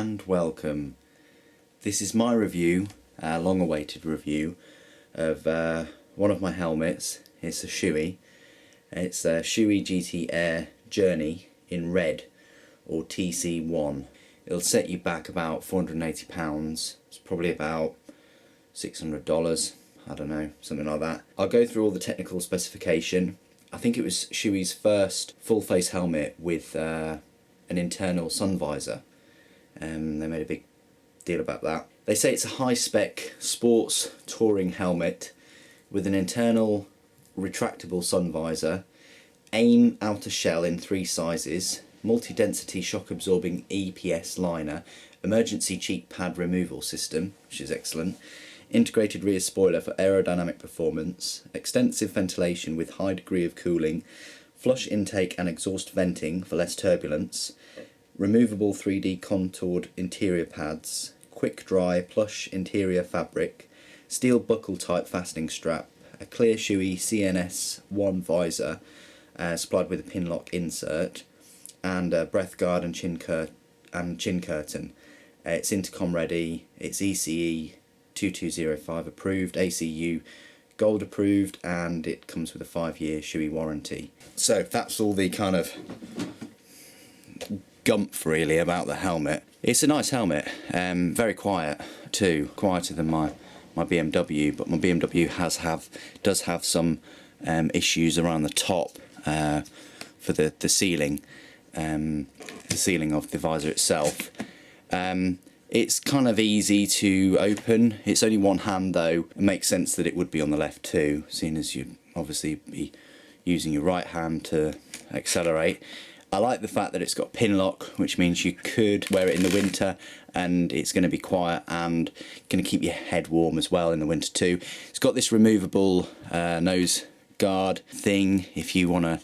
and welcome. This is my review, a long-awaited review of one of my helmets. It's a Shoei. It's a Shoei GT Air Journey in red, or TC1. It'll set you back about £480. It's probably about $600. I don't know, something like that. I'll go through all the technical specification. I think it was Shoei's first full-face helmet with an internal sun visor. They made a big deal about that. They say it's a high-spec sports touring helmet with an internal retractable sun visor, AIM outer shell in 3 sizes, multi-density shock-absorbing EPS liner, emergency cheek pad removal system, which is excellent, integrated rear spoiler for aerodynamic performance, extensive ventilation with high degree of cooling, flush intake and exhaust venting for less turbulence, removable 3D contoured interior pads, quick dry plush interior fabric, steel buckle type fastening strap, a clear Shoei CNS1 visor supplied with a pin lock insert, and a breath guard and chin curtain. It's intercom ready, it's ECE 2205 approved, ACU gold approved, and it comes with a 5-year Shoei warranty. So that's all the kind of gumph really about the helmet. It's a nice helmet, very quiet too, quieter than my BMW, but my BMW does have some issues around the top for the sealing of the visor itself. It's kind of easy to open. It's only one hand though. It makes sense that it would be on the left too, seeing as you obviously be using your right hand to accelerate. I like the fact that it's got pin lock, which means you could wear it in the winter and it's going to be quiet and going to keep your head warm as well in the winter too. It's got this removable nose guard thing. If you want to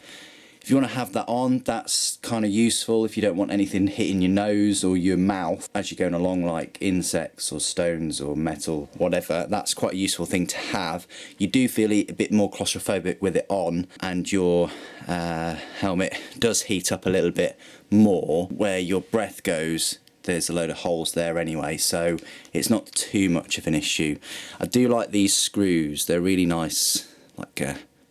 have that on, that's kind of useful if you don't want anything hitting your nose or your mouth as you're going along, like insects or stones or metal, whatever. That's quite a useful thing to have. You do feel a bit more claustrophobic with it on, and your helmet does heat up a little bit more. Where your breath goes, there's a load of holes there anyway, so it's not too much of an issue. I do like these screws. They're really nice, like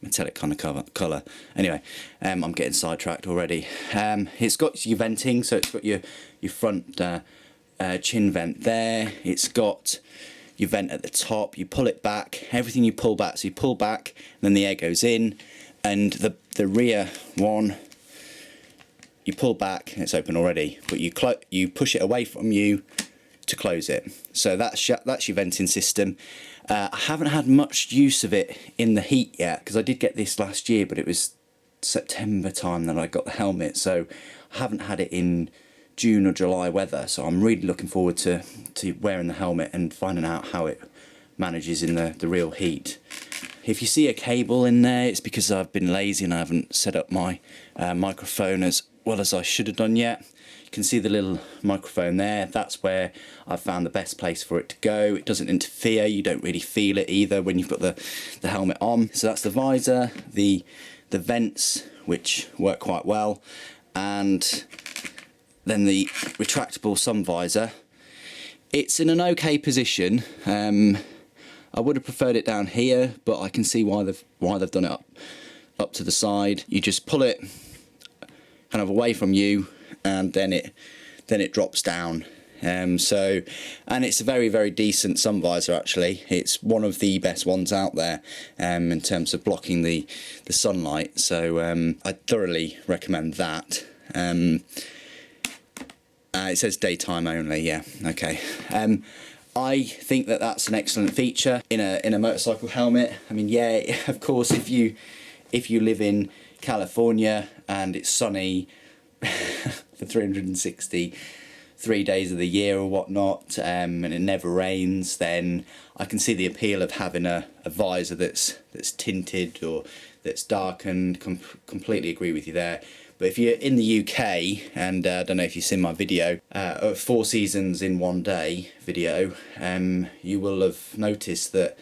metallic kind of colour. Anyway, I'm getting sidetracked already. It's got your venting, so it's got your front chin vent there. It's got your vent at the top. You pull it back. Everything you pull back. So you pull back, and then the air goes in, and the rear one, you pull back and it's open already, but you push it away from you to close it. So that's your venting system. I haven't had much use of it in the heat yet, because I did get this last year, but it was September time that I got the helmet, so I haven't had it in June or July weather. So I'm really looking forward to wearing the helmet and finding out how it manages in the real heat. If you see a cable in there, it's because I've been lazy and I haven't set up my microphone as well as I should have done yet. You can see the little microphone there. That's where I've found the best place for it to go. It doesn't interfere. You don't really feel it either when you've got the helmet on. So that's the visor, the vents, which work quite well, and then the retractable sun visor. It's in an okay position. I would have preferred it down here, but I can see why they've done it up to the side. You just pull it kind of away from you, and then it drops down. And it's a very, very decent sun visor actually. It's one of the best ones out there in terms of blocking the sunlight. So I thoroughly recommend that. It says daytime only. Yeah, okay. I think that that's an excellent feature in a motorcycle helmet. I mean, yeah, of course, if you live in California and it's sunny for 363 days of the year or whatnot, and it never rains, then I can see the appeal of having a visor that's tinted or that's darkened. Completely agree with you there. But if you're in the UK, and I don't know if you've seen my video, 4 seasons in one day video, you will have noticed that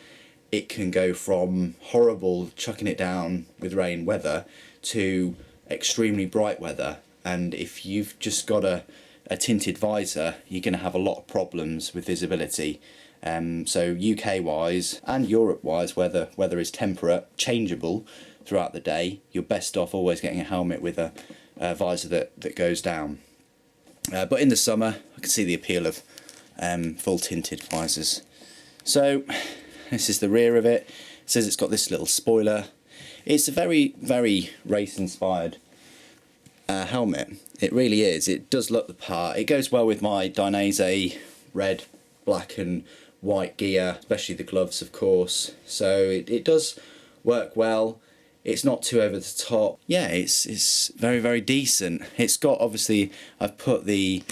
it can go from horrible chucking it down with rain weather to extremely bright weather. And if you've just got a a tinted visor, you're going to have a lot of problems with visibility. So UK wise and Europe wise, where the weather is temperate, changeable throughout the day, you're best off always getting a helmet with a visor that goes down. But in the summer, I can see the appeal of full tinted visors. So this is the rear of it. It says it's got this little spoiler. It's a very, very race inspired helmet. It really is. It does look the part. It goes well with my Dainese red, black and white gear, especially the gloves of course. So it does work well. It's not too over the top. Yeah, it's very, very decent. It's got, obviously, I've put the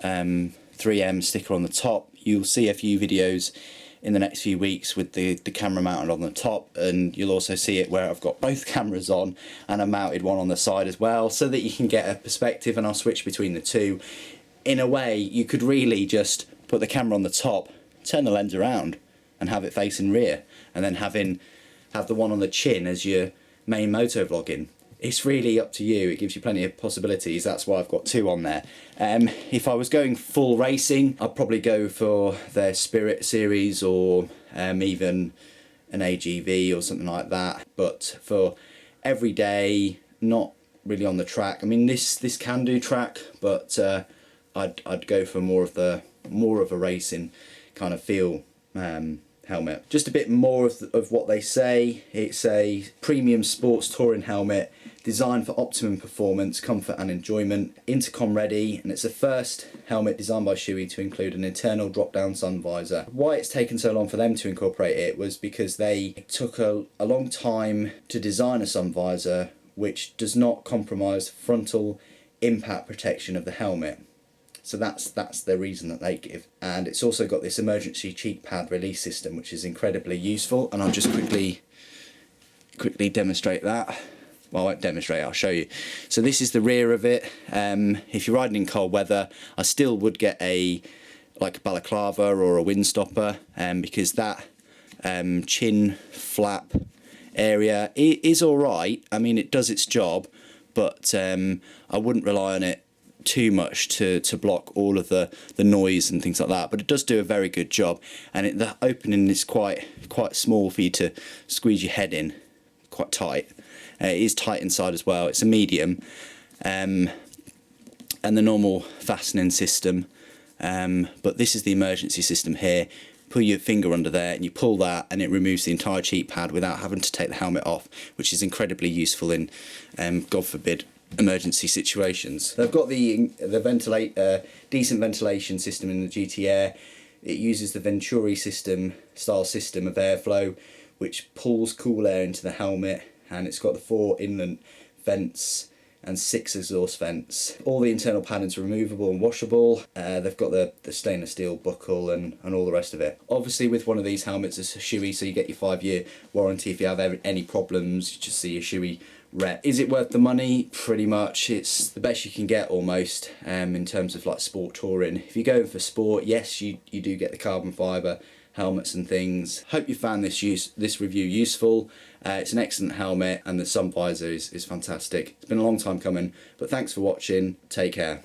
3M sticker on the top. You'll see a few videos in the next few weeks with the camera mounted on the top, and you'll also see it where I've got both cameras on and I mounted one on the side as well, so that you can get a perspective, and I'll switch between the two. In a way, you could really just put the camera on the top, turn the lens around and have it facing rear, and then have the one on the chin as your main motovlogging. It's really up to you. It gives you plenty of possibilities. That's why I've got two on there. If I was going full racing, I'd probably go for their Spirit series, or even an AGV or something like that. But for every day, not really on the track. I mean, this can do track, but I'd go for more of a racing kind of feel helmet. Just a bit more of what they say. It's a premium sports touring helmet designed for optimum performance, comfort and enjoyment, intercom ready, and it's the first helmet designed by Shoei to include an internal drop-down sun visor. Why it's taken so long for them to incorporate it was because they took a long time to design a sun visor which does not compromise frontal impact protection of the helmet. So that's the reason that they give. And it's also got this emergency cheek pad release system, which is incredibly useful, and I'll just quickly demonstrate that. Well, I won't demonstrate, I'll show you. So this is the rear of it. If you're riding in cold weather, I still would get like a balaclava or a windstopper, because that chin flap area is alright. I mean, it does its job, but I wouldn't rely on it too much to block all of the noise and things like that, but it does do a very good job, and the opening is quite small for you to squeeze your head in, quite tight. It is tight inside as well. It's a medium, and the normal fastening system, but this is the emergency system here. Pull your finger under there and you pull that, and it removes the entire cheek pad without having to take the helmet off, which is incredibly useful in God forbid emergency situations. They've got the decent ventilation system in the GT Air. It uses the Venturi style system of airflow, which pulls cool air into the helmet, and it's got the 4 inlet vents and 6 exhaust vents. All the internal panels are removable and washable. They've got the stainless steel buckle and all the rest of it. Obviously with one of these helmets it's a Shoei, so you get your 5-year warranty. If you have any problems, you just see a Shoei rep. Is it worth the money? Pretty much. It's the best you can get almost, in terms of like sport touring. If you're going for sport, yes, you do get the carbon fibre helmets and things. Hope you found this review useful. It's an excellent helmet, and the sun visor is fantastic. It's been a long time coming, but thanks for watching. Take care.